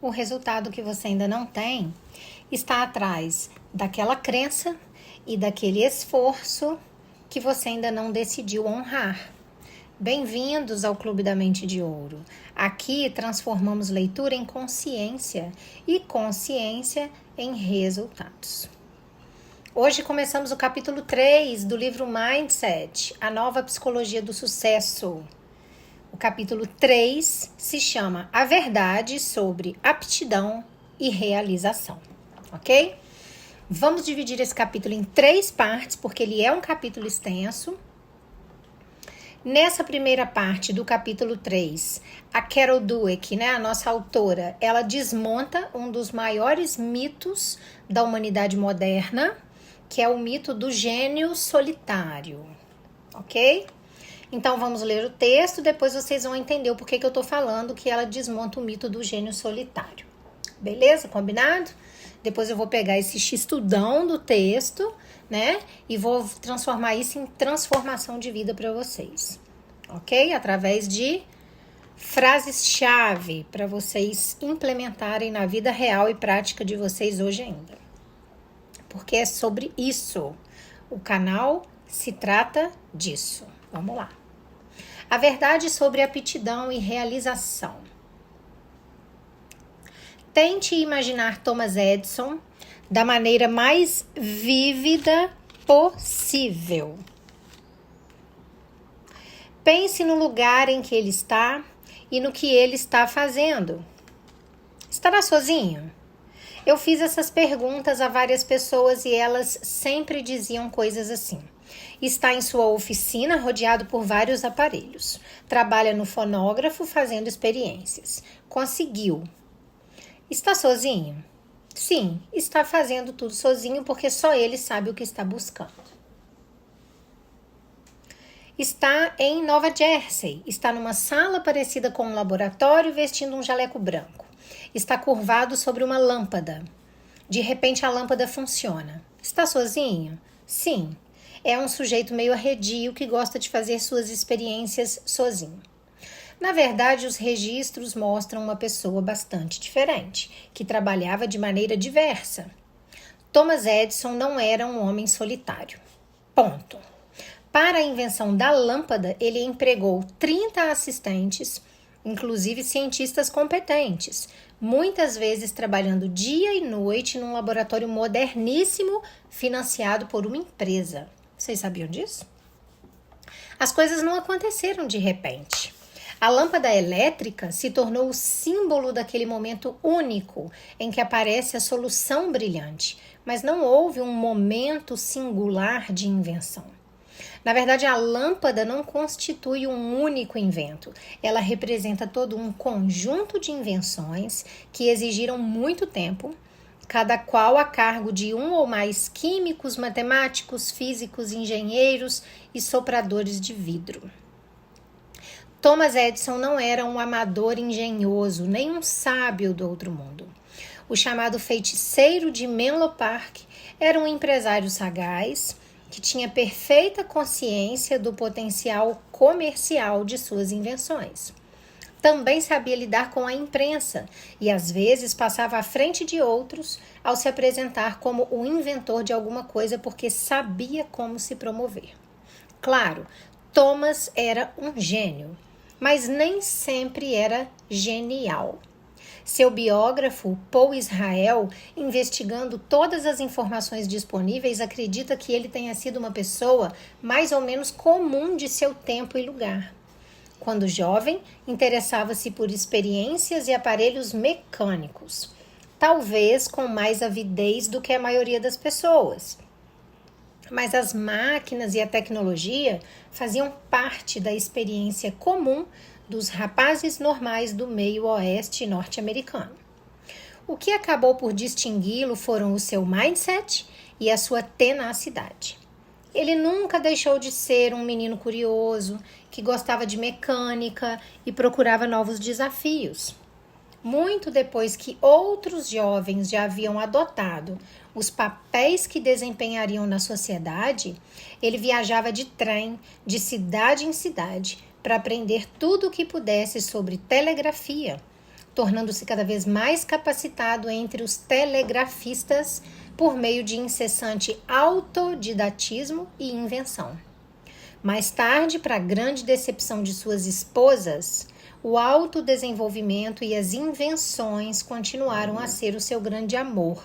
o resultado que você ainda não tem está atrás daquela crença e daquele esforço que você ainda não decidiu honrar. Bem-vindos ao Clube da Mente de Ouro. Aqui transformamos leitura em consciência e consciência em resultados. Hoje começamos o capítulo 3 do livro Mindset, a nova psicologia do sucesso. O capítulo 3 se chama A Verdade sobre Aptidão e Realização, ok? Vamos dividir esse capítulo em 3 partes, porque ele é um capítulo extenso. Nessa primeira parte do capítulo 3, a Carol Dweck, a nossa autora, ela desmonta um dos maiores mitos da humanidade moderna, que é o mito do gênio solitário, ok? Então vamos ler o texto, depois vocês vão entender o porquê que eu tô falando que ela desmonta o mito do gênio solitário. Beleza? Combinado? Depois eu vou pegar esse xistudão do texto, e vou transformar isso em transformação de vida para vocês, ok? Através de frases-chave para vocês implementarem na vida real e prática de vocês hoje ainda. Porque é sobre isso. O canal se trata disso. Vamos lá. A verdade sobre aptidão e realização. Tente imaginar Thomas Edison da maneira mais vívida possível. Pense no lugar em que ele está e no que ele está fazendo. Estará sozinho? Eu fiz essas perguntas a várias pessoas e elas sempre diziam coisas assim. Está em sua oficina rodeado por vários aparelhos. Trabalha no fonógrafo fazendo experiências. Conseguiu. Está sozinho? Sim, está fazendo tudo sozinho porque só ele sabe o que está buscando. Está em Nova Jersey. Está numa sala parecida com um laboratório vestindo um jaleco branco. Está curvado sobre uma lâmpada. De repente a lâmpada funciona. Está sozinho? Sim. É um sujeito meio arredio que gosta de fazer suas experiências sozinho. Na verdade, os registros mostram uma pessoa bastante diferente, que trabalhava de maneira diversa. Thomas Edison não era um homem solitário. Ponto. Para a invenção da lâmpada, ele empregou 30 assistentes, inclusive cientistas competentes, muitas vezes trabalhando dia e noite num laboratório moderníssimo financiado por uma empresa. Vocês sabiam disso? As coisas não aconteceram de repente. A lâmpada elétrica se tornou o símbolo daquele momento único em que aparece a solução brilhante, mas não houve um momento singular de invenção. Na verdade, a lâmpada não constitui um único invento. Ela representa todo um conjunto de invenções que exigiram muito tempo, cada qual a cargo de um ou mais químicos, matemáticos, físicos, engenheiros e sopradores de vidro. Thomas Edison não era um amador engenhoso, nem um sábio do outro mundo. O chamado feiticeiro de Menlo Park era um empresário sagaz que tinha perfeita consciência do potencial comercial de suas invenções. Também sabia lidar com a imprensa e às vezes passava à frente de outros ao se apresentar como o inventor de alguma coisa porque sabia como se promover. Claro, Thomas era um gênio, mas nem sempre era genial. Seu biógrafo, Paul Israel, investigando todas as informações disponíveis, acredita que ele tenha sido uma pessoa mais ou menos comum de seu tempo e lugar. Quando jovem, interessava-se por experiências e aparelhos mecânicos, talvez com mais avidez do que a maioria das pessoas. Mas as máquinas e a tecnologia faziam parte da experiência comum dos rapazes normais do meio oeste norte-americano. O que acabou por distingui-lo foram o seu mindset e a sua tenacidade. Ele nunca deixou de ser um menino curioso, que gostava de mecânica e procurava novos desafios. Muito depois que outros jovens já haviam adotado os papéis que desempenhariam na sociedade, ele viajava de trem, de cidade em cidade, para aprender tudo o que pudesse sobre telegrafia, tornando-se cada vez mais capacitado entre os telegrafistas por meio de incessante autodidatismo e invenção. Mais tarde, para a grande decepção de suas esposas, o autodesenvolvimento e as invenções continuaram a ser o seu grande amor,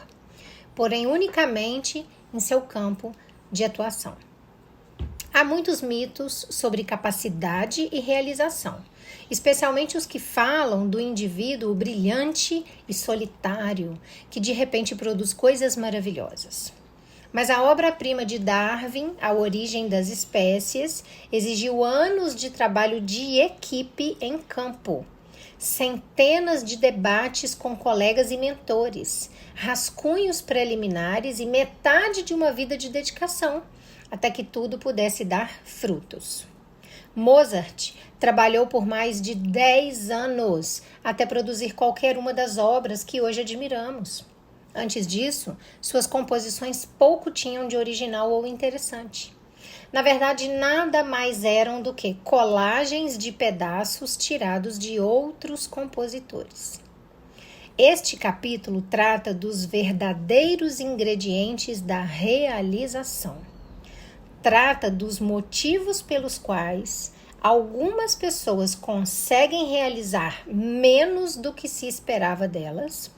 porém unicamente em seu campo de atuação. Há muitos mitos sobre capacidade e realização, especialmente os que falam do indivíduo brilhante e solitário, que de repente produz coisas maravilhosas. Mas a obra-prima de Darwin, A Origem das Espécies, exigiu anos de trabalho de equipe em campo, centenas de debates com colegas e mentores, rascunhos preliminares e metade de uma vida de dedicação, até que tudo pudesse dar frutos. Mozart trabalhou por mais de 10 anos até produzir qualquer uma das obras que hoje admiramos. Antes disso, suas composições pouco tinham de original ou interessante. Na verdade, nada mais eram do que colagens de pedaços tirados de outros compositores. Este capítulo trata dos verdadeiros ingredientes da realização. Trata dos motivos pelos quais algumas pessoas conseguem realizar menos do que se esperava delas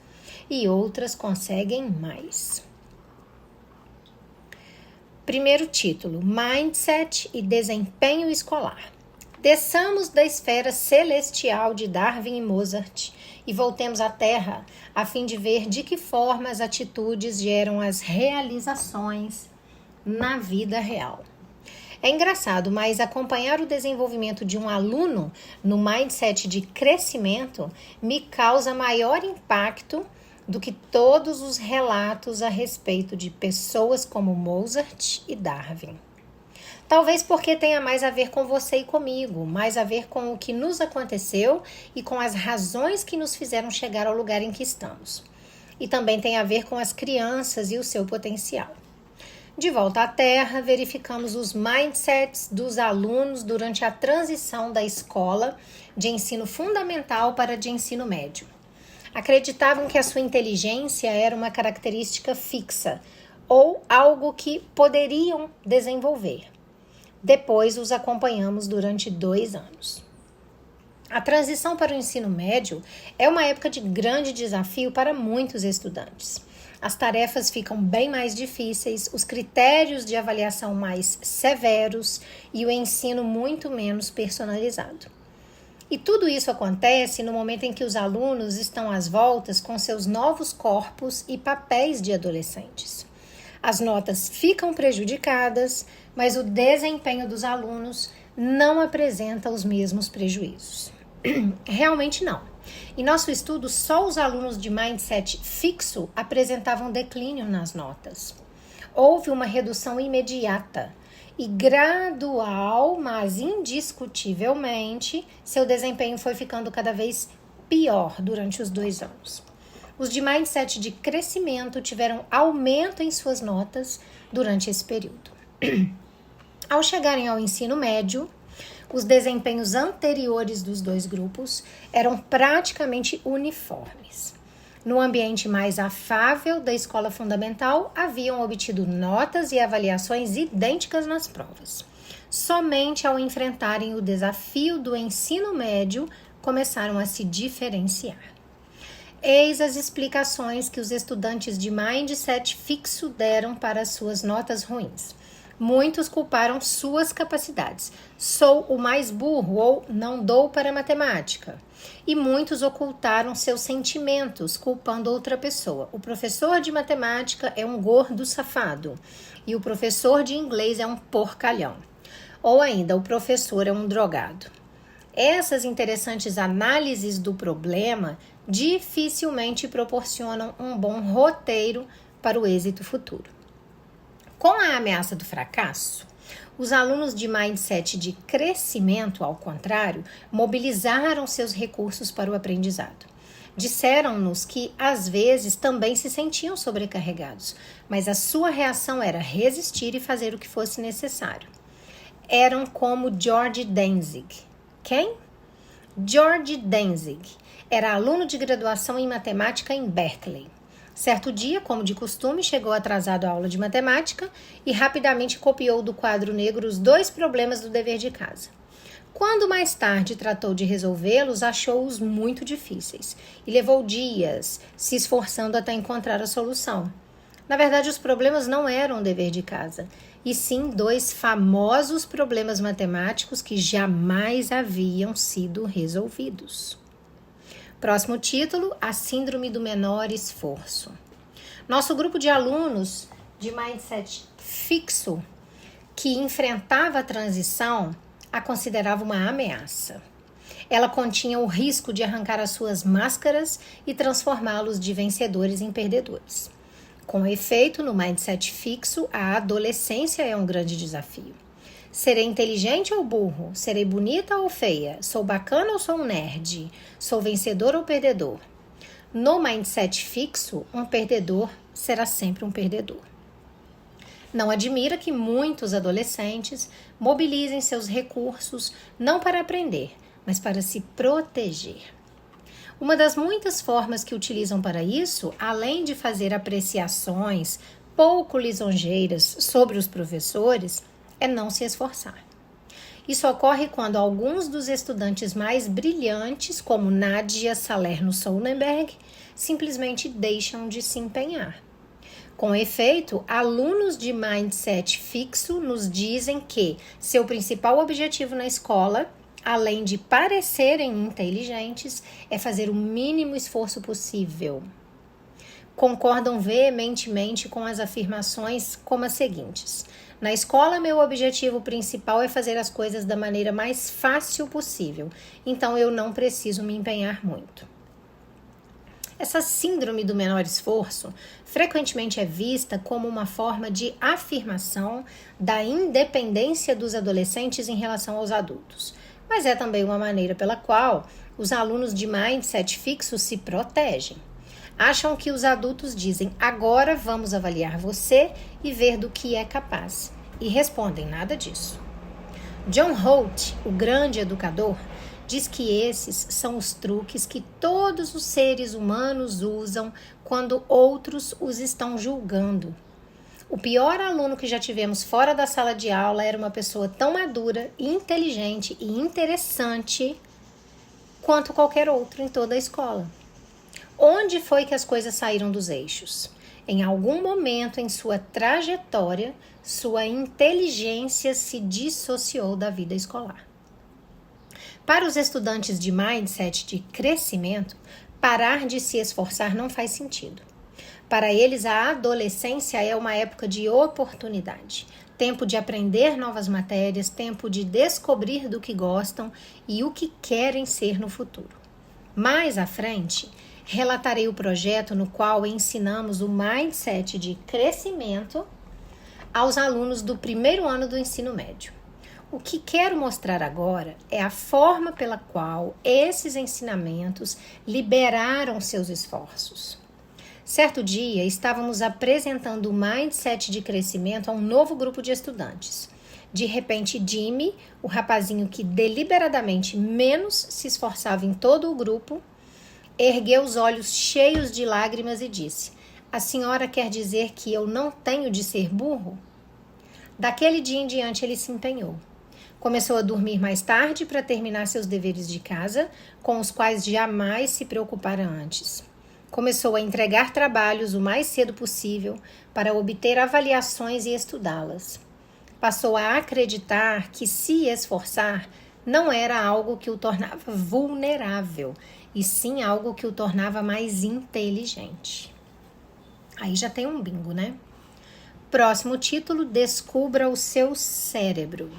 e outras conseguem mais. Primeiro título: Mindset e desempenho escolar. Desçamos da esfera celestial de Darwin e Mozart e voltemos à Terra a fim de ver de que forma as atitudes geram as realizações na vida real. É engraçado, mas acompanhar o desenvolvimento de um aluno no mindset de crescimento me causa maior impacto do que todos os relatos a respeito de pessoas como Mozart e Darwin. Talvez porque tenha mais a ver com você e comigo, mais a ver com o que nos aconteceu e com as razões que nos fizeram chegar ao lugar em que estamos. E também tem a ver com as crianças e o seu potencial. De volta à Terra, verificamos os mindsets dos alunos durante a transição da escola de ensino fundamental para de ensino médio. Acreditavam que a sua inteligência era uma característica fixa ou algo que poderiam desenvolver. Depois os acompanhamos durante 2 anos. A transição para o ensino médio é uma época de grande desafio para muitos estudantes. As tarefas ficam bem mais difíceis, os critérios de avaliação mais severos e o ensino muito menos personalizado. E tudo isso acontece no momento em que os alunos estão às voltas com seus novos corpos e papéis de adolescentes. As notas ficam prejudicadas, mas o desempenho dos alunos não apresenta os mesmos prejuízos. Realmente não. Em nosso estudo, só os alunos de mindset fixo apresentavam declínio nas notas. Houve uma redução imediata e gradual, mas indiscutivelmente, seu desempenho foi ficando cada vez pior durante os 2 anos. Os de mindset de crescimento tiveram aumento em suas notas durante esse período. Ao chegarem ao ensino médio, os desempenhos anteriores dos 2 grupos eram praticamente uniformes. No ambiente mais afável da escola fundamental, haviam obtido notas e avaliações idênticas nas provas. Somente ao enfrentarem o desafio do ensino médio, começaram a se diferenciar. Eis as explicações que os estudantes de mindset fixo deram para as suas notas ruins. Muitos culparam suas capacidades. Sou o mais burro ou não dou para matemática. E muitos ocultaram seus sentimentos, culpando outra pessoa. O professor de matemática é um gordo safado e o professor de inglês é um porcalhão. Ou ainda, o professor é um drogado. Essas interessantes análises do problema dificilmente proporcionam um bom roteiro para o êxito futuro. Com a ameaça do fracasso, os alunos de mindset de crescimento, ao contrário, mobilizaram seus recursos para o aprendizado. Disseram-nos que, às vezes, também se sentiam sobrecarregados, mas a sua reação era resistir e fazer o que fosse necessário. Eram como George Danzig. Quem? George Danzig Era aluno de graduação em matemática em Berkeley. Certo dia, como de costume, chegou atrasado à aula de matemática e rapidamente copiou do quadro negro os 2 problemas do dever de casa. Quando mais tarde tratou de resolvê-los, achou-os muito difíceis e levou dias se esforçando até encontrar a solução. Na verdade, os problemas não eram um dever de casa, e sim 2 famosos problemas matemáticos que jamais haviam sido resolvidos. Próximo título, a síndrome do menor esforço. Nosso grupo de alunos de mindset fixo que enfrentava a transição a considerava uma ameaça. Ela continha o risco de arrancar as suas máscaras e transformá-los de vencedores em perdedores. Com efeito, no mindset fixo, a adolescência é um grande desafio. Serei inteligente ou burro? Serei bonita ou feia? Sou bacana ou sou um nerd? Sou vencedor ou perdedor? No mindset fixo, um perdedor será sempre um perdedor. Não admira que muitos adolescentes mobilizem seus recursos não para aprender, mas para se proteger. Uma das muitas formas que utilizam para isso, além de fazer apreciações pouco lisonjeiras sobre os professores, é não se esforçar. Isso ocorre quando alguns dos estudantes mais brilhantes, como Nadia Salerno-Sonnenberg, simplesmente deixam de se empenhar. Com efeito, alunos de mindset fixo nos dizem que seu principal objetivo na escola, além de parecerem inteligentes, é fazer o mínimo esforço possível. Concordam veementemente com as afirmações como as seguintes: na escola, meu objetivo principal é fazer as coisas da maneira mais fácil possível, então eu não preciso me empenhar muito. Essa síndrome do menor esforço frequentemente é vista como uma forma de afirmação da independência dos adolescentes em relação aos adultos, mas é também uma maneira pela qual os alunos de mindset fixo se protegem. Acham que os adultos dizem, agora vamos avaliar você e ver do que é capaz. E respondem, nada disso. John Holt, o grande educador, diz que esses são os truques que todos os seres humanos usam quando outros os estão julgando. O pior aluno que já tivemos fora da sala de aula era uma pessoa tão madura, inteligente e interessante quanto qualquer outro em toda a escola. Onde foi que as coisas saíram dos eixos? Em algum momento em sua trajetória, sua inteligência se dissociou da vida escolar. Para os estudantes de mindset de crescimento, parar de se esforçar não faz sentido. Para eles, a adolescência é uma época de oportunidade, tempo de aprender novas matérias, tempo de descobrir do que gostam e o que querem ser no futuro. Mais à frente, relatarei o projeto no qual ensinamos o mindset de crescimento aos alunos do primeiro ano do ensino médio. O que quero mostrar agora é a forma pela qual esses ensinamentos liberaram seus esforços. Certo dia, estávamos apresentando o mindset de crescimento a um novo grupo de estudantes. De repente, Jimmy, o rapazinho que deliberadamente menos se esforçava em todo o grupo, ergueu os olhos cheios de lágrimas e disse: a senhora quer dizer que eu não tenho de ser burro? Daquele dia em diante, ele se empenhou. Começou a dormir mais tarde para terminar seus deveres de casa, com os quais jamais se preocupara antes. Começou a entregar trabalhos o mais cedo possível para obter avaliações e estudá-las. Passou a acreditar que se esforçar não era algo que o tornava vulnerável, e sim algo que o tornava mais inteligente. Aí já tem um bingo, né? Próximo título, descubra o seu cérebro.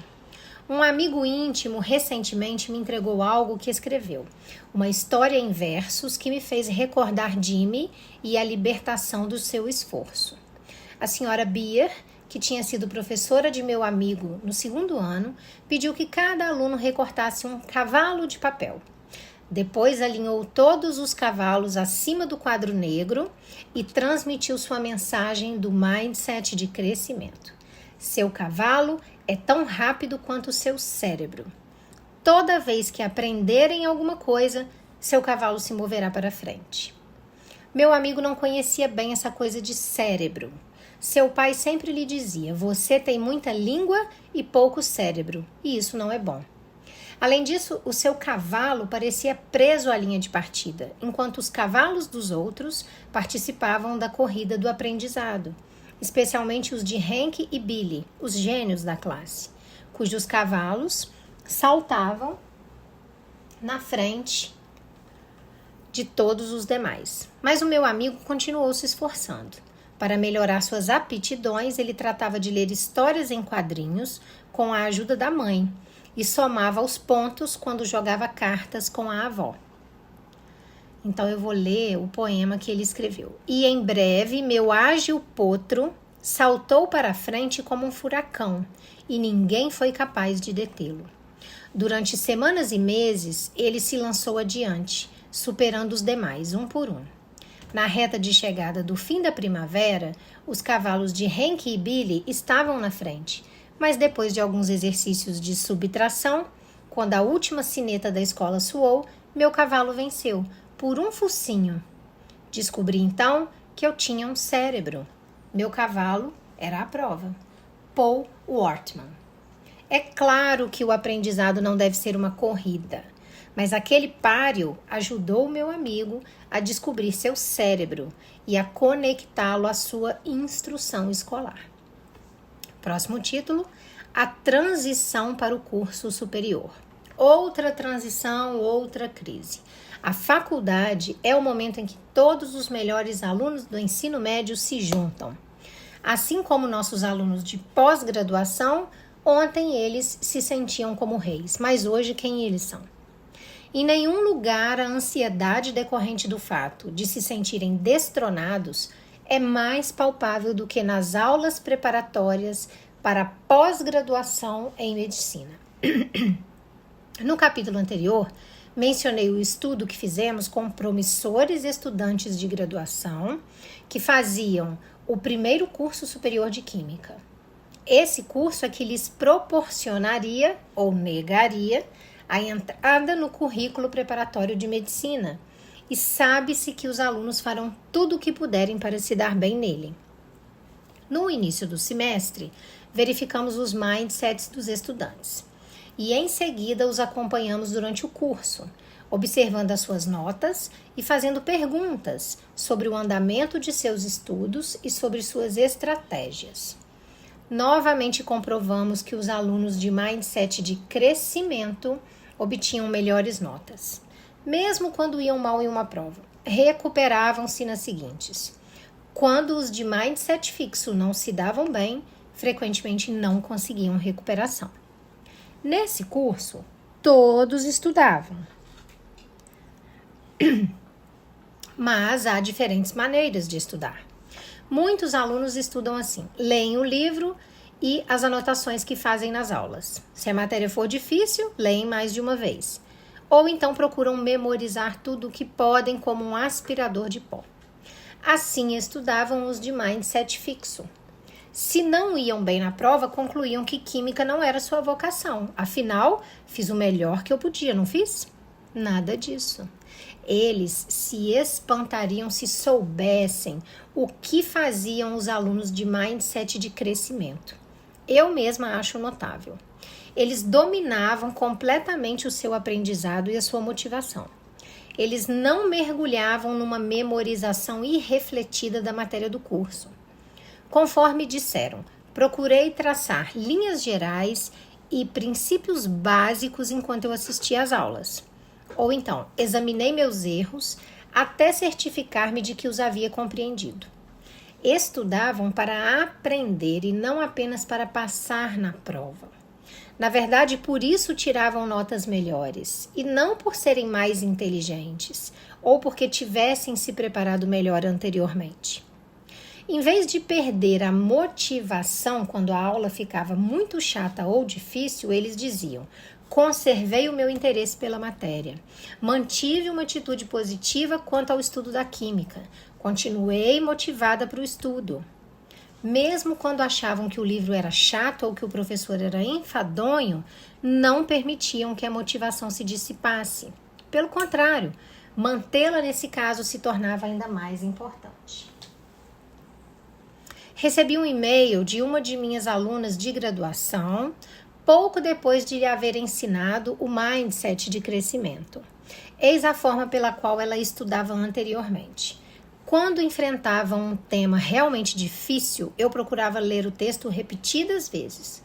Um amigo íntimo recentemente me entregou algo que escreveu, uma história em versos que me fez recordar Jimmy e a libertação do seu esforço. A senhora Beer, que tinha sido professora de meu amigo no 2º ano, pediu que cada aluno recortasse um cavalo de papel. Depois alinhou todos os cavalos acima do quadro negro e transmitiu sua mensagem do mindset de crescimento. Seu cavalo é tão rápido quanto o seu cérebro. Toda vez que aprenderem alguma coisa, seu cavalo se moverá para frente. Meu amigo não conhecia bem essa coisa de cérebro. Seu pai sempre lhe dizia: você tem muita língua e pouco cérebro, e isso não é bom. Além disso, o seu cavalo parecia preso à linha de partida, enquanto os cavalos dos outros participavam da corrida do aprendizado, especialmente os de Hank e Billy, os gênios da classe, cujos cavalos saltavam na frente de todos os demais. Mas o meu amigo continuou se esforçando. Para melhorar suas aptidões, ele tratava de ler histórias em quadrinhos com a ajuda da mãe e somava os pontos quando jogava cartas com a avó. Então eu vou ler o poema que ele escreveu. E em breve meu ágil potro saltou para a frente como um furacão e ninguém foi capaz de detê-lo. Durante semanas e meses, ele se lançou adiante, superando os demais, um por um. Na reta de chegada do fim da primavera, os cavalos de Hank e Billy estavam na frente, mas depois de alguns exercícios de subtração, quando a última sineta da escola soou, meu cavalo venceu, por um focinho. Descobri então que eu tinha um cérebro. Meu cavalo era a prova. Paul Wortman. É claro que o aprendizado não deve ser uma corrida, mas aquele páreo ajudou o meu amigo a descobrir seu cérebro e a conectá-lo à sua instrução escolar. Próximo título: a transição para o curso superior. Outra transição, outra crise. A faculdade é o momento em que todos os melhores alunos do ensino médio se juntam. Assim como nossos alunos de pós-graduação, ontem eles se sentiam como reis, mas hoje quem eles são? Em nenhum lugar a ansiedade decorrente do fato de se sentirem destronados é mais palpável do que nas aulas preparatórias para a pós-graduação em medicina. No capítulo anterior, mencionei o estudo que fizemos com promissores estudantes de graduação que faziam o primeiro curso superior de Química. Esse curso é que lhes proporcionaria ou negaria a entrada no currículo preparatório de medicina, e sabe-se que os alunos farão tudo o que puderem para se dar bem nele. No início do semestre, verificamos os mindsets dos estudantes e em seguida os acompanhamos durante o curso, observando as suas notas e fazendo perguntas sobre o andamento de seus estudos e sobre suas estratégias. Novamente comprovamos que os alunos de mindset de crescimento obtinham melhores notas. Mesmo quando iam mal em uma prova, recuperavam-se nas seguintes. Quando os de mindset fixo não se davam bem, frequentemente não conseguiam recuperação. Nesse curso, todos estudavam. Mas há diferentes maneiras de estudar. Muitos alunos estudam assim: leem o livro e as anotações que fazem nas aulas. Se a matéria for difícil, leem mais de uma vez. Ou então procuram memorizar tudo o que podem como um aspirador de pó. Assim estudavam os de mindset fixo. Se não iam bem na prova, concluíam que química não era sua vocação. Afinal, fiz o melhor que eu podia, não fiz? Nada disso. Eles se espantariam se soubessem o que faziam os alunos de mindset de crescimento. Eu mesma acho notável. Eles dominavam completamente o seu aprendizado e a sua motivação. Eles não mergulhavam numa memorização irrefletida da matéria do curso. Conforme disseram, procurei traçar linhas gerais e princípios básicos enquanto eu assistia às aulas. Ou então, examinei meus erros até certificar-me de que os havia compreendido. Estudavam para aprender e não apenas para passar na prova. Na verdade, por isso tiravam notas melhores, e não por serem mais inteligentes, ou porque tivessem se preparado melhor anteriormente. Em vez de perder a motivação quando a aula ficava muito chata ou difícil, eles diziam: conservei o meu interesse pela matéria, mantive uma atitude positiva quanto ao estudo da química, continuei motivada para o estudo. Mesmo quando achavam que o livro era chato ou que o professor era enfadonho, não permitiam que a motivação se dissipasse. Pelo contrário, mantê-la nesse caso se tornava ainda mais importante. Recebi um e-mail de uma de minhas alunas de graduação, pouco depois de lhe haver ensinado o mindset de crescimento. Eis a forma pela qual ela estudava anteriormente. Quando enfrentava um tema realmente difícil, eu procurava ler o texto repetidas vezes.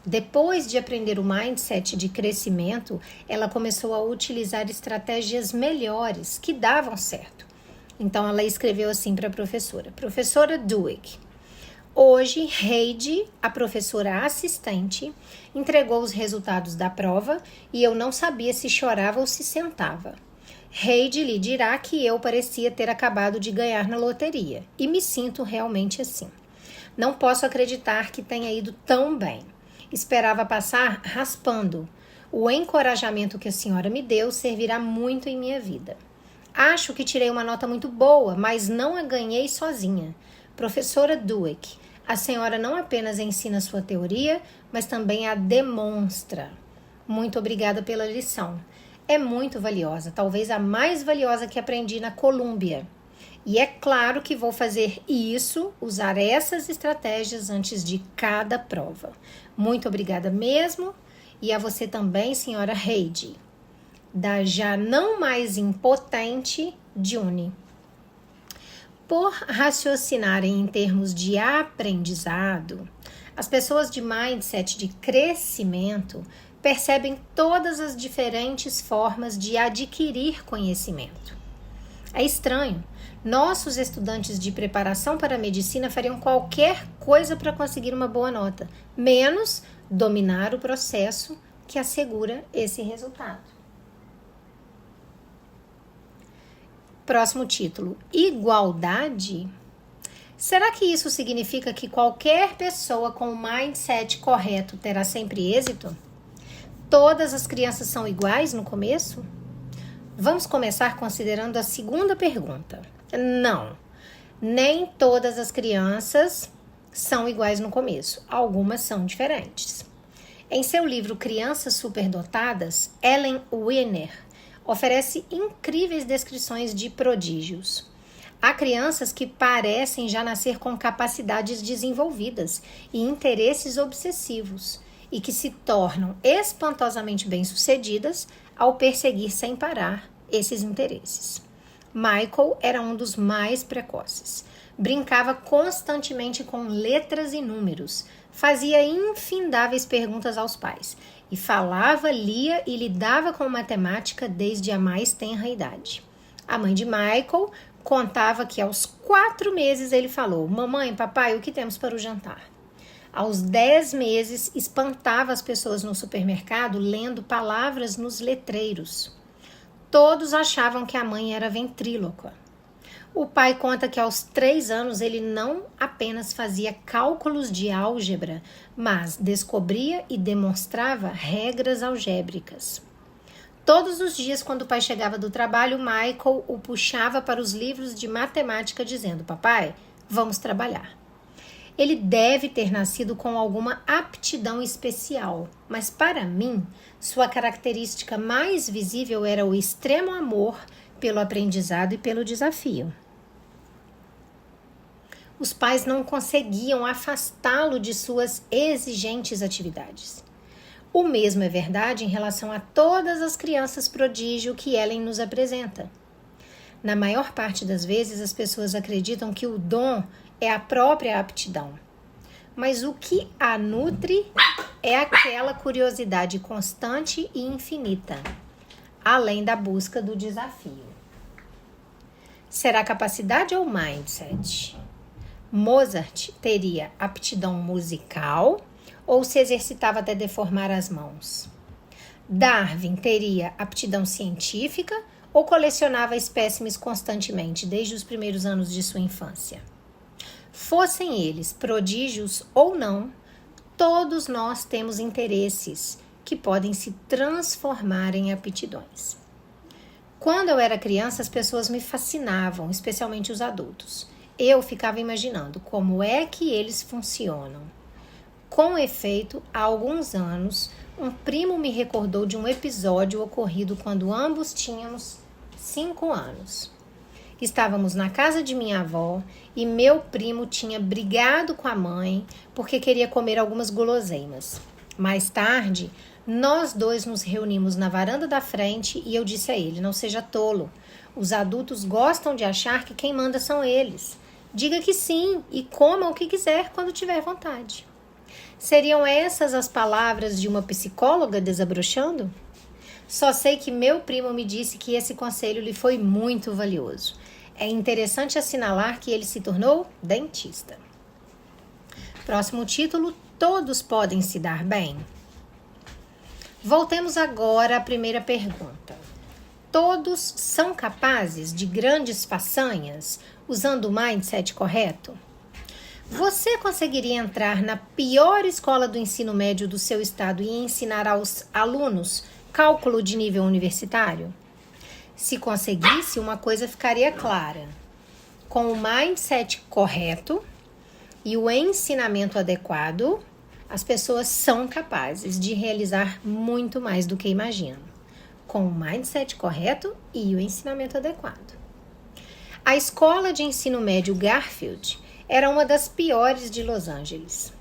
Depois de aprender o mindset de crescimento, ela começou a utilizar estratégias melhores que davam certo. Então ela escreveu assim para a professora: Professora Dweck, hoje Heidi, a professora assistente, entregou os resultados da prova e eu não sabia se chorava ou se sentava. Heidi lhe dirá que eu parecia ter acabado de ganhar na loteria e me sinto realmente assim. Não posso acreditar que tenha ido tão bem. Esperava passar raspando. O encorajamento que a senhora me deu servirá muito em minha vida. Acho que tirei uma nota muito boa, mas não a ganhei sozinha. Professora Dweck, a senhora não apenas ensina sua teoria, mas também a demonstra. Muito obrigada pela lição. É muito valiosa, talvez a mais valiosa que aprendi na Colômbia. E é claro que vou fazer isso, usar essas estratégias antes de cada prova. Muito obrigada mesmo. E a você também, senhora Heidi. Da já não mais impotente Juni. Por raciocinarem em termos de aprendizado, as pessoas de mindset de crescimento percebem todas as diferentes formas de adquirir conhecimento. É estranho. Nossos estudantes de preparação para a medicina fariam qualquer coisa para conseguir uma boa nota, menos dominar o processo que assegura esse resultado. Próximo título: igualdade? Será que isso significa que qualquer pessoa com o mindset correto terá sempre êxito? Todas as crianças são iguais no começo? Vamos começar considerando a segunda pergunta. Não, nem todas as crianças são iguais no começo. Algumas são diferentes. Em seu livro Crianças Superdotadas, Ellen Wiener oferece incríveis descrições de prodígios. Há crianças que parecem já nascer com capacidades desenvolvidas e interesses obsessivos e que se tornam espantosamente bem-sucedidas ao perseguir sem parar esses interesses. Michael era um dos mais precoces. Brincava constantemente com letras e números, fazia infindáveis perguntas aos pais e falava, lia e lidava com matemática desde a mais tenra idade. A mãe de Michael contava que aos 4 meses ele falou: mamãe, papai, o que temos para o jantar? Aos 10 meses, espantava as pessoas no supermercado lendo palavras nos letreiros. Todos achavam que a mãe era ventríloca. O pai conta que aos 3 anos ele não apenas fazia cálculos de álgebra, mas descobria e demonstrava regras algébricas. Todos os dias, quando o pai chegava do trabalho, Michael o puxava para os livros de matemática dizendo: papai, vamos trabalhar. Ele deve ter nascido com alguma aptidão especial, mas para mim, sua característica mais visível era o extremo amor pelo aprendizado e pelo desafio. Os pais não conseguiam afastá-lo de suas exigentes atividades. O mesmo é verdade em relação a todas as crianças prodígio que Ellen nos apresenta. Na maior parte das vezes, as pessoas acreditam que o dom é a própria aptidão. Mas o que a nutre é aquela curiosidade constante e infinita, além da busca do desafio. Será capacidade ou mindset? Mozart teria aptidão musical ou se exercitava até deformar as mãos? Darwin teria aptidão científica ou colecionava espécimes constantemente desde os primeiros anos de sua infância? Fossem eles prodígios ou não, todos nós temos interesses que podem se transformar em aptidões. Quando eu era criança, as pessoas me fascinavam, especialmente os adultos. Eu ficava imaginando como é que eles funcionam. Com efeito, há alguns anos, um primo me recordou de um episódio ocorrido quando ambos tínhamos 5 anos. Estávamos na casa de minha avó e meu primo tinha brigado com a mãe porque queria comer algumas guloseimas. Mais tarde, nós dois nos reunimos na varanda da frente e eu disse a ele: não seja tolo. Os adultos gostam de achar que quem manda são eles. Diga que sim e coma o que quiser quando tiver vontade. Seriam essas as palavras de uma psicóloga desabrochando? Só sei que meu primo me disse que esse conselho lhe foi muito valioso. É interessante assinalar que ele se tornou dentista. Próximo título: todos podem se dar bem? Voltemos agora à primeira pergunta. Todos são capazes de grandes façanhas usando o mindset correto? Você conseguiria entrar na pior escola do ensino médio do seu estado e ensinar aos alunos cálculo de nível universitário? Se conseguisse, uma coisa ficaria clara. Com o mindset correto e o ensinamento adequado, as pessoas são capazes de realizar muito mais do que imaginam. Com o mindset correto e o ensinamento adequado. A escola de ensino médio Garfield era uma das piores de Los Angeles.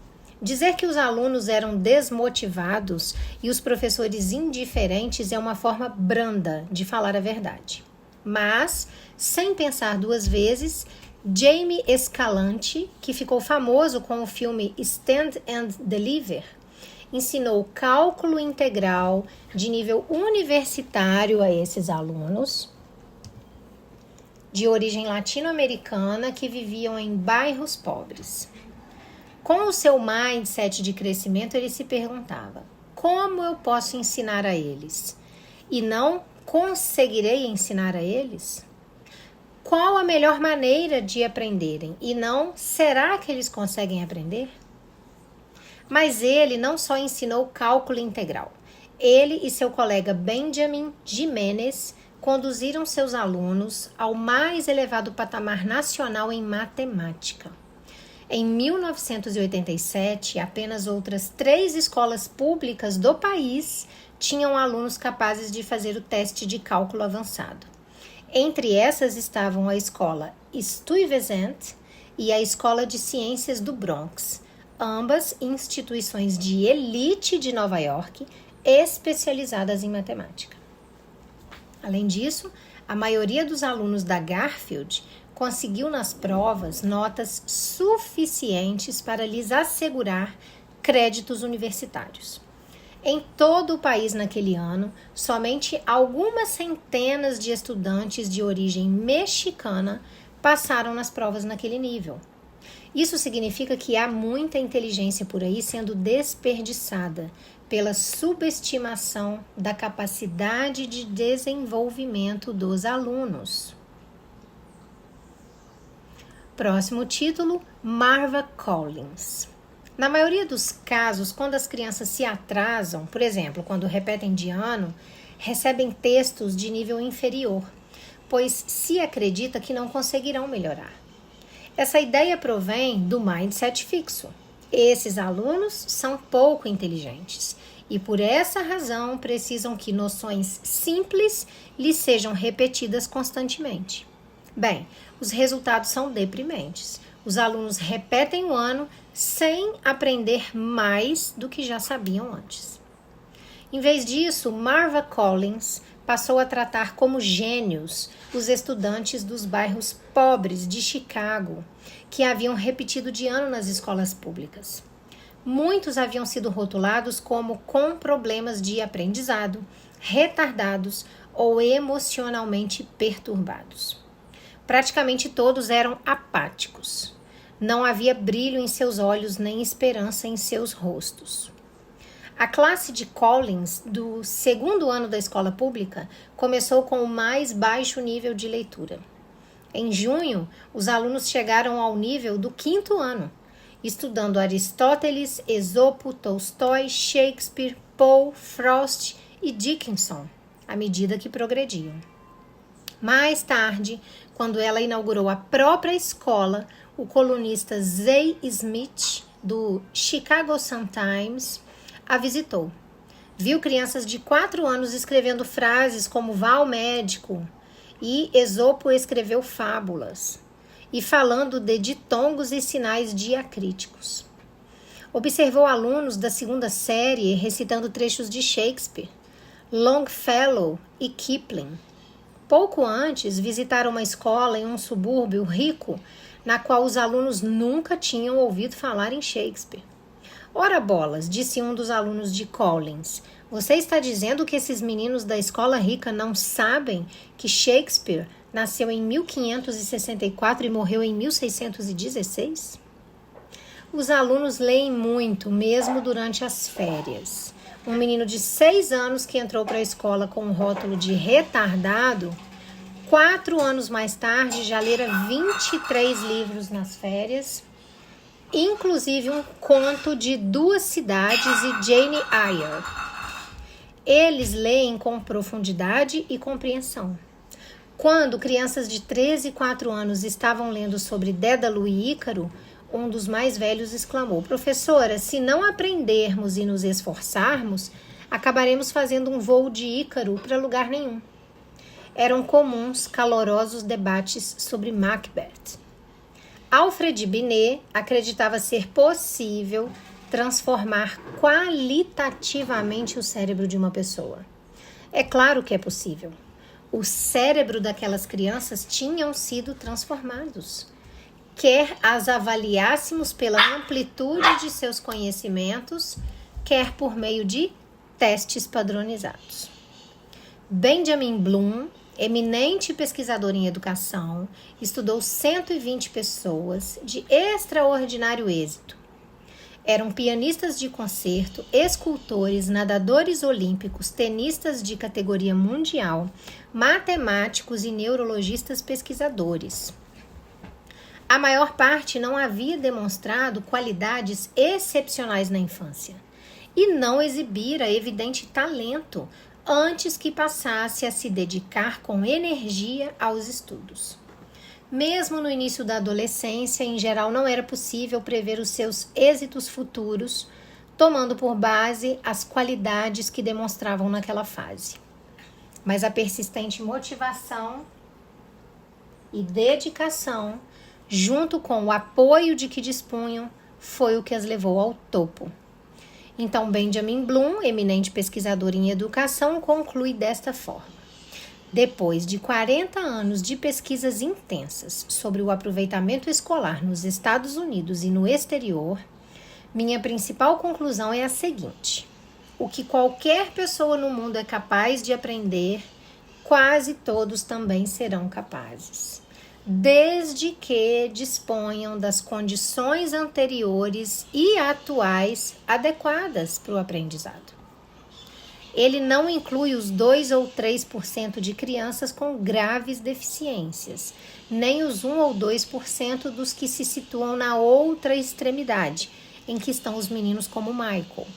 Dizer que os alunos eram desmotivados e os professores indiferentes é uma forma branda de falar a verdade. Mas, sem pensar duas vezes, Jamie Escalante, que ficou famoso com o filme Stand and Deliver, ensinou cálculo integral de nível universitário a esses alunos de origem latino-americana que viviam em bairros pobres. Com o seu mindset de crescimento, ele se perguntava: como eu posso ensinar a eles? E não conseguirei ensinar a eles? Qual a melhor maneira de aprenderem? E não, será que eles conseguem aprender? Mas ele não só ensinou cálculo integral. Ele e seu colega Benjamin Jimenez conduziram seus alunos ao mais elevado patamar nacional em matemática. Em 1987, apenas outras 3 escolas públicas do país tinham alunos capazes de fazer o teste de cálculo avançado. Entre essas estavam a escola Stuyvesant e a Escola de Ciências do Bronx, ambas instituições de elite de Nova York, especializadas em matemática. Além disso, a maioria dos alunos da Garfield conseguiu nas provas notas suficientes para lhes assegurar créditos universitários. Em todo o país naquele ano, somente algumas centenas de estudantes de origem mexicana passaram nas provas naquele nível. Isso significa que há muita inteligência por aí sendo desperdiçada pela subestimação da capacidade de desenvolvimento dos alunos. Próximo título: Marva Collins. Na maioria dos casos, quando as crianças se atrasam, por exemplo, quando repetem de ano, recebem textos de nível inferior, pois se acredita que não conseguirão melhorar. Essa ideia provém do mindset fixo. Esses alunos são pouco inteligentes e, por essa razão, precisam que noções simples lhes sejam repetidas constantemente. Bem, os resultados são deprimentes. Os alunos repetem o ano sem aprender mais do que já sabiam antes. Em vez disso, Marva Collins passou a tratar como gênios os estudantes dos bairros pobres de Chicago, que haviam repetido de ano nas escolas públicas. Muitos haviam sido rotulados como com problemas de aprendizado, retardados ou emocionalmente perturbados. Praticamente todos eram apáticos. Não havia brilho em seus olhos nem esperança em seus rostos. A classe de Collins, do 2º ano da escola pública, começou com o mais baixo nível de leitura. Em junho, os alunos chegaram ao nível do 5º ano, estudando Aristóteles, Esopo, Tolstói, Shakespeare, Poe, Frost e Dickinson, à medida que progrediam. Mais tarde, quando ela inaugurou a própria escola, o colunista Zay Smith, do Chicago Sun-Times, a visitou. Viu crianças de 4 anos escrevendo frases como vá ao médico e Esopo escreveu fábulas e falando de ditongos e sinais diacríticos. Observou alunos da 2ª série recitando trechos de Shakespeare, Longfellow e Kipling. Pouco antes, visitaram uma escola em um subúrbio rico, na qual os alunos nunca tinham ouvido falar em Shakespeare. Ora bolas, disse um dos alunos de Collins, você está dizendo que esses meninos da escola rica não sabem que Shakespeare nasceu em 1564 e morreu em 1616? Os alunos leem muito, mesmo durante as férias. Um menino de 6 anos que entrou para a escola com um rótulo de retardado, 4 anos mais tarde já lera 23 livros nas férias, inclusive um conto de 2 cidades e Jane Eyre. Eles leem com profundidade e compreensão. Quando crianças de 13 e 4 anos estavam lendo sobre Dédalo e Ícaro, um dos mais velhos exclamou, professora, se não aprendermos e nos esforçarmos, acabaremos fazendo um voo de Ícaro para lugar nenhum. Eram comuns, calorosos debates sobre Macbeth. Alfred Binet acreditava ser possível transformar qualitativamente o cérebro de uma pessoa. É claro que é possível. O cérebro daquelas crianças tinham sido transformados. Quer as avaliássemos pela amplitude de seus conhecimentos, quer por meio de testes padronizados. Benjamin Bloom, eminente pesquisador em educação, estudou 120 pessoas de extraordinário êxito. Eram pianistas de concerto, escultores, nadadores olímpicos, tenistas de categoria mundial, matemáticos e neurologistas pesquisadores. A maior parte não havia demonstrado qualidades excepcionais na infância e não exibira evidente talento antes que passasse a se dedicar com energia aos estudos. Mesmo no início da adolescência, em geral, não era possível prever os seus êxitos futuros, tomando por base as qualidades que demonstravam naquela fase. Mas a persistente motivação e dedicação, junto com o apoio de que dispunham, foi o que as levou ao topo. Então, Benjamin Bloom, eminente pesquisador em educação, conclui desta forma. Depois de 40 anos de pesquisas intensas sobre o aproveitamento escolar nos Estados Unidos e no exterior, minha principal conclusão é a seguinte: o que qualquer pessoa no mundo é capaz de aprender, quase todos também serão capazes, desde que disponham das condições anteriores e atuais adequadas para o aprendizado. Ele não inclui os 2 ou 3% de crianças com graves deficiências, nem os 1 ou 2% dos que se situam na outra extremidade, em que estão os meninos como Michael.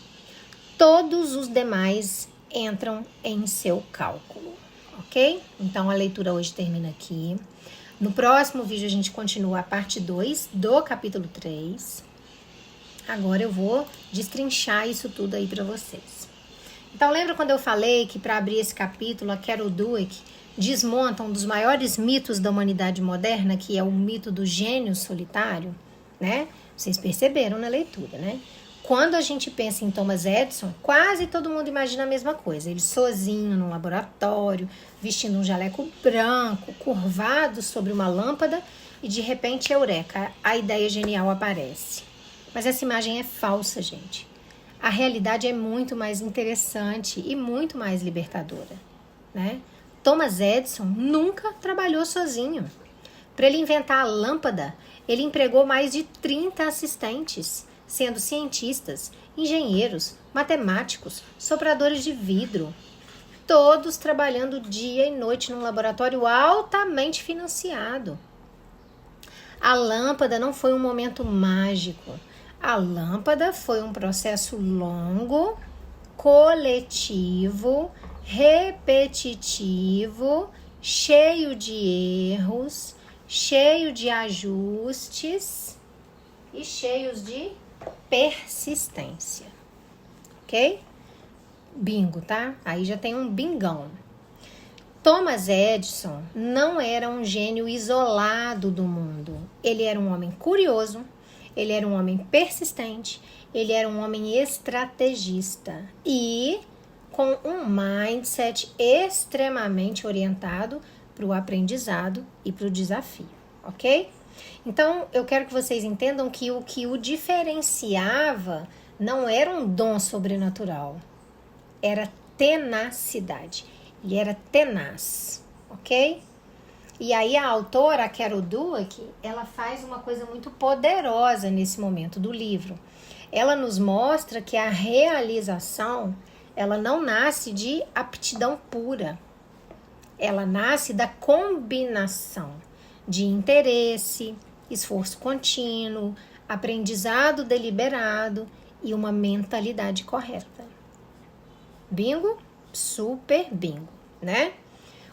Todos os demais entram em seu cálculo, ok? Então, a leitura hoje termina aqui. No próximo vídeo, a gente continua a parte 2 do capítulo 3. Agora eu vou destrinchar isso tudo aí para vocês. Então, lembra quando eu falei que para abrir esse capítulo, a Carol Dweck desmonta um dos maiores mitos da humanidade moderna, que é o mito do gênio solitário, né? Vocês perceberam na leitura, né? Quando a gente pensa em Thomas Edison, quase todo mundo imagina a mesma coisa. Ele sozinho no laboratório, vestindo um jaleco branco, curvado sobre uma lâmpada e de repente, eureka, a ideia genial aparece. Mas essa imagem é falsa, gente. A realidade é muito mais interessante e muito mais libertadora, né? Thomas Edison nunca trabalhou sozinho. Para ele inventar a lâmpada, ele empregou mais de 30 assistentes, sendo cientistas, engenheiros, matemáticos, sopradores de vidro, todos trabalhando dia e noite num laboratório altamente financiado. A lâmpada não foi um momento mágico. A lâmpada foi um processo longo, coletivo, repetitivo, cheio de erros, cheio de ajustes e cheios de persistência, ok? bingo, tá? Aí já tem um bingão. Thomas Edison não era um gênio isolado do mundo. Ele era um homem curioso, ele era um homem persistente, ele era um homem estrategista e com um mindset extremamente orientado para o aprendizado e para o desafio, ok? Então, eu quero que vocês entendam que o diferenciava não era um dom sobrenatural, era tenacidade. Ele era tenaz, ok? E aí a autora, a Carol Dweck, ela faz uma coisa muito poderosa nesse momento do livro. Ela nos mostra que a realização, ela não nasce de aptidão pura. Ela nasce da combinação de interesse, esforço contínuo, aprendizado deliberado e uma mentalidade correta. Bingo? Super bingo, né?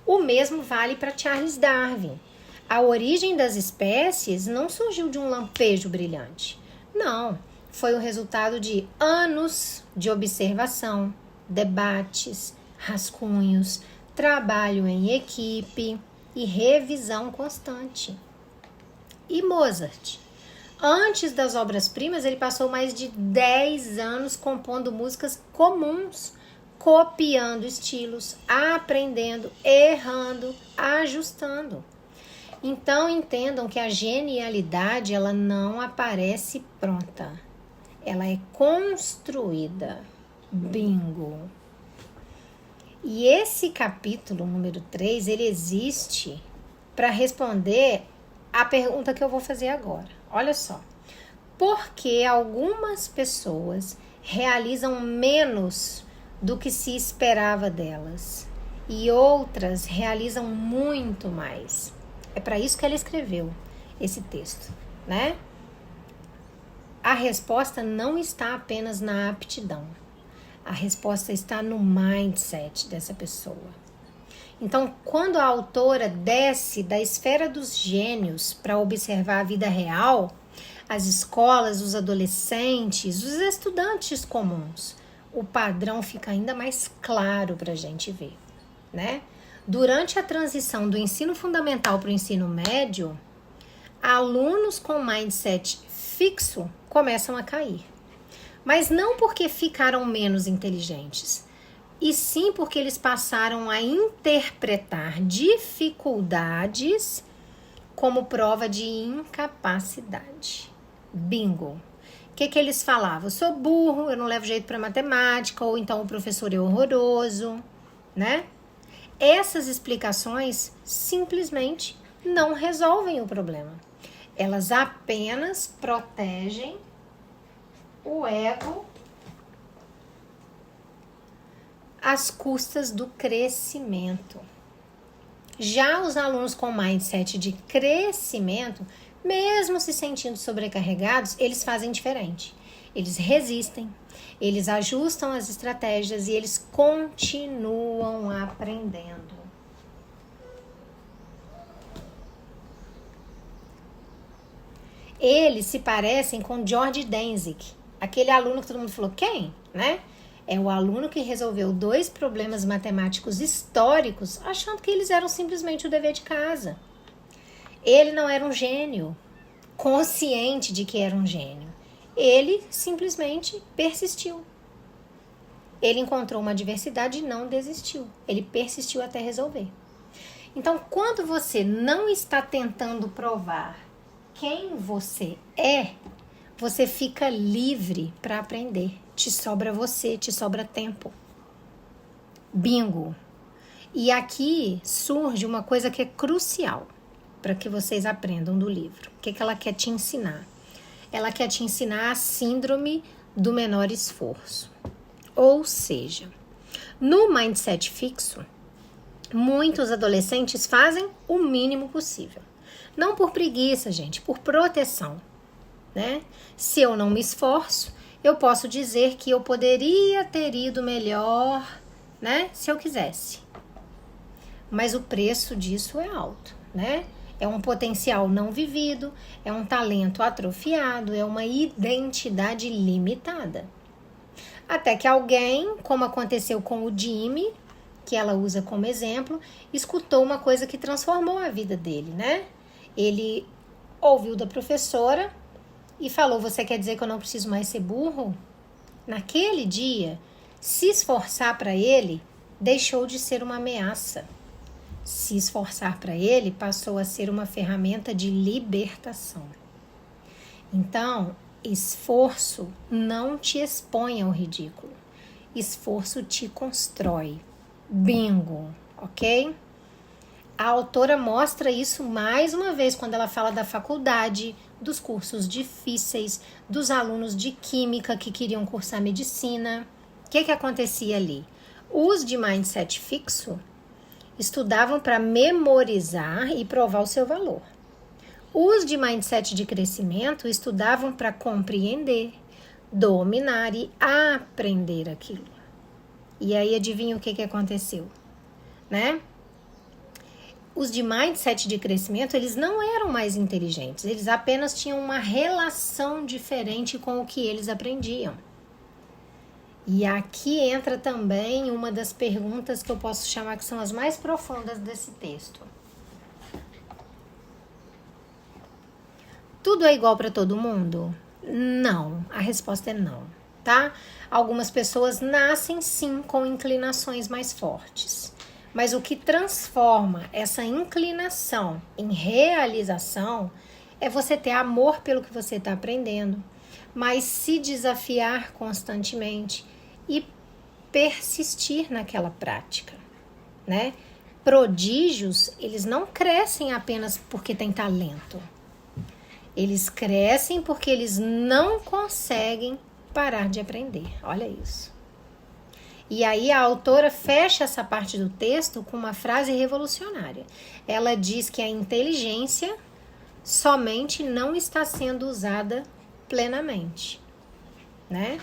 O mesmo vale para Charles Darwin. A origem das espécies não surgiu de um lampejo brilhante. Não, foi o resultado de anos de observação, debates, rascunhos, trabalho em equipe e revisão constante. E Mozart? Antes das obras-primas, ele passou mais de 10 anos compondo músicas comuns, copiando estilos, aprendendo, errando, ajustando. Então entendam que a genialidade ela não aparece pronta. Ela é construída. Bingo. E esse capítulo número 3, ele existe para responder a pergunta que eu vou fazer agora. Olha só. Por que algumas pessoas realizam menos do que se esperava delas e outras realizam muito mais? É para isso que ela escreveu esse texto, né? A resposta não está apenas na aptidão. A resposta está no mindset dessa pessoa. Então, quando a autora desce da esfera dos gênios para observar a vida real, as escolas, os adolescentes, os estudantes comuns, o padrão fica ainda mais claro para a gente ver, né? Durante a transição do ensino fundamental para o ensino médio, alunos com mindset fixo começam a cair. Mas não porque ficaram menos inteligentes, e sim porque eles passaram a interpretar dificuldades como prova de incapacidade. Bingo! O que eles falavam? Eu sou burro, eu não levo jeito para matemática, ou então o professor é horroroso, né? Essas explicações simplesmente não resolvem o problema. Elas apenas protegem o ego às custas do crescimento. Já os alunos com mindset de crescimento, mesmo se sentindo sobrecarregados, eles fazem diferente. Eles resistem, eles ajustam as estratégias e eles continuam aprendendo. Eles se parecem com George Danzig, aquele aluno que todo mundo falou, quem? Né? É o aluno que resolveu 2 problemas matemáticos históricos achando que eles eram simplesmente o dever de casa. Ele não era um gênio, consciente de que era um gênio. Ele simplesmente persistiu. Ele encontrou uma adversidade e não desistiu. Ele persistiu até resolver. Então, quando você não está tentando provar quem você é, você fica livre para aprender. Te sobra você, te sobra tempo. Bingo! E aqui surge uma coisa que é crucial para que vocês aprendam do livro. O que ela quer te ensinar? Ela quer te ensinar a síndrome do menor esforço. Ou seja, no mindset fixo, muitos adolescentes fazem o mínimo possível. Não por preguiça, gente, por proteção, né? Se eu não me esforço, eu posso dizer que eu poderia ter ido melhor, né? Se eu quisesse. Mas o preço disso é alto, né? É um potencial não vivido, é um talento atrofiado, é uma identidade limitada. Até que alguém, como aconteceu com o Jimmy, que ela usa como exemplo, escutou uma coisa que transformou a vida dele, né? Ele ouviu da professora e falou: você quer dizer que eu não preciso mais ser burro? Naquele dia, se esforçar para ele deixou de ser uma ameaça. Se esforçar para ele passou a ser uma ferramenta de libertação. Então, esforço não te expõe ao ridículo. Esforço te constrói. Bingo, ok? A autora mostra isso mais uma vez quando ela fala da faculdade, dos cursos difíceis, dos alunos de química que queriam cursar medicina. O que acontecia ali? Os de mindset fixo estudavam para memorizar e provar o seu valor. Os de mindset de crescimento estudavam para compreender, dominar e aprender aquilo. E aí, adivinha o que aconteceu, né? Os de mindset de crescimento, eles não eram mais inteligentes, eles apenas tinham uma relação diferente com o que eles aprendiam. E aqui entra também uma das perguntas que eu posso chamar que são as mais profundas desse texto. Tudo é igual para todo mundo? Não, a resposta é não, tá? Algumas pessoas nascem sim com inclinações mais fortes. Mas o que transforma essa inclinação em realização é você ter amor pelo que você está aprendendo, mas se desafiar constantemente e persistir naquela prática, né? Prodígios, eles não crescem apenas porque têm talento. Eles crescem porque eles não conseguem parar de aprender. Olha isso. E aí a autora fecha essa parte do texto com uma frase revolucionária. Ela diz que a inteligência somente não está sendo usada plenamente, né?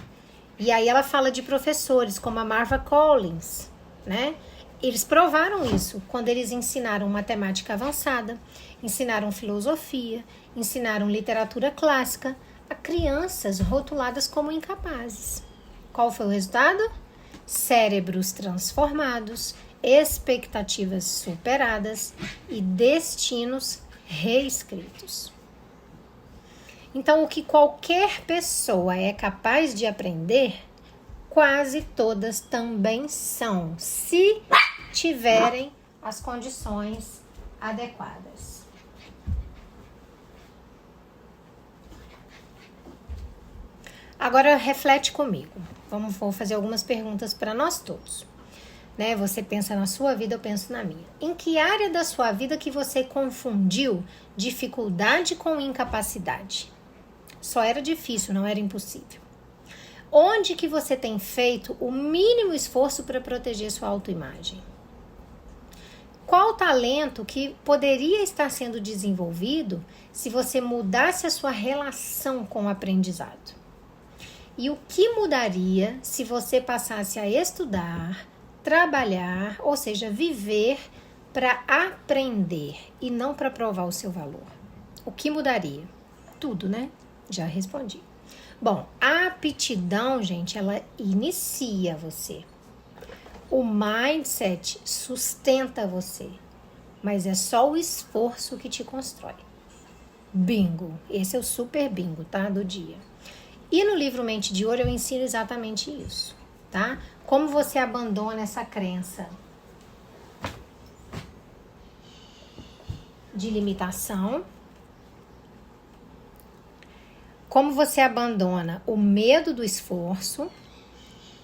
E aí ela fala de professores como a Marva Collins, né? Eles provaram isso quando eles ensinaram matemática avançada, ensinaram filosofia, ensinaram literatura clássica a crianças rotuladas como incapazes. Qual foi o resultado? Cérebros transformados, expectativas superadas e destinos reescritos. Então, o que qualquer pessoa é capaz de aprender, quase todas também são, se tiverem as condições adequadas. Agora reflete comigo. Vou fazer algumas perguntas para nós todos. Né? Você pensa na sua vida, eu penso na minha. Em que área da sua vida que você confundiu dificuldade com incapacidade? Só era difícil, não era impossível. Onde que você tem feito o mínimo esforço para proteger sua autoimagem? Qual talento que poderia estar sendo desenvolvido se você mudasse a sua relação com o aprendizado? E o que mudaria se você passasse a estudar, trabalhar, ou seja, viver para aprender e não para provar o seu valor? O que mudaria? Tudo, né? Já respondi. Bom, a aptidão, gente, ela inicia você. O mindset sustenta você, mas é só o esforço que te constrói. Bingo. Esse é o super bingo, tá? Do dia. E no livro Mente de Ouro eu ensino exatamente isso, tá? Como você abandona essa crença de limitação, como você abandona o medo do esforço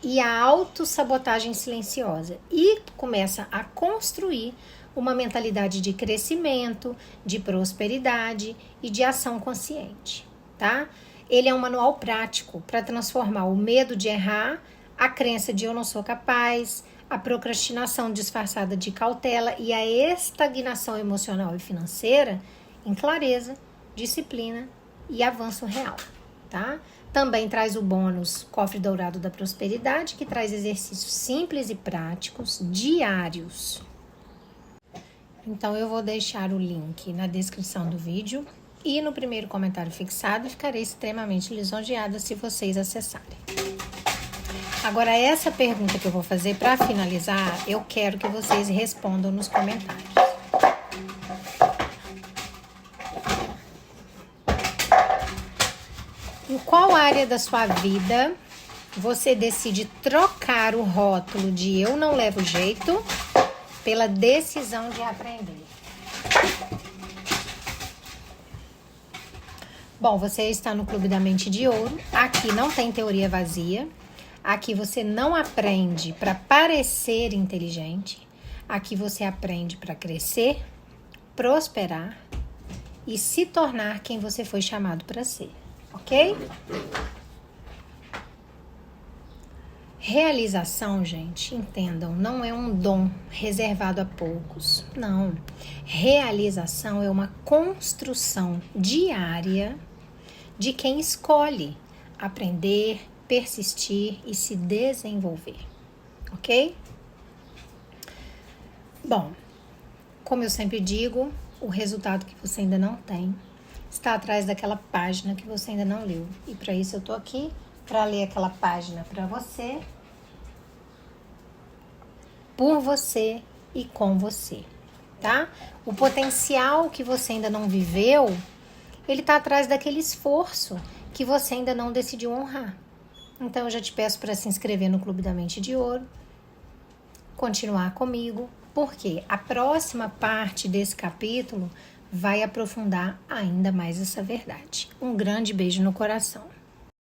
e a autossabotagem silenciosa e começa a construir uma mentalidade de crescimento, de prosperidade e de ação consciente, tá? Ele é um manual prático para transformar o medo de errar, a crença de eu não sou capaz, a procrastinação disfarçada de cautela e a estagnação emocional e financeira em clareza, disciplina e avanço real, tá? Também traz o bônus Cofre Dourado da Prosperidade, que traz exercícios simples e práticos, diários. Então, eu vou deixar o link na descrição do vídeo e no primeiro comentário fixado. Ficarei extremamente lisonjeada se vocês acessarem. Agora, essa pergunta que eu vou fazer para finalizar, eu quero que vocês respondam nos comentários. Em qual área da sua vida você decide trocar o rótulo de eu não levo jeito pela decisão de aprender? Bom, você está no Clube da Mente de Ouro. Aqui não tem teoria vazia. Aqui você não aprende para parecer inteligente. Aqui você aprende para crescer, prosperar e se tornar quem você foi chamado para ser, ok? Realização, gente, entendam, não é um dom reservado a poucos. Não. Realização é uma construção diária de quem escolhe aprender, persistir e se desenvolver, ok? Bom, como eu sempre digo, o resultado que você ainda não tem está atrás daquela página que você ainda não leu. E para isso eu tô aqui para ler aquela página para você, por você e com você, tá? O potencial que você ainda não viveu, ele tá atrás daquele esforço que você ainda não decidiu honrar. Então, eu já te peço para se inscrever no Clube da Mente de Ouro, continuar comigo, porque a próxima parte desse capítulo vai aprofundar ainda mais essa verdade. Um grande beijo no coração.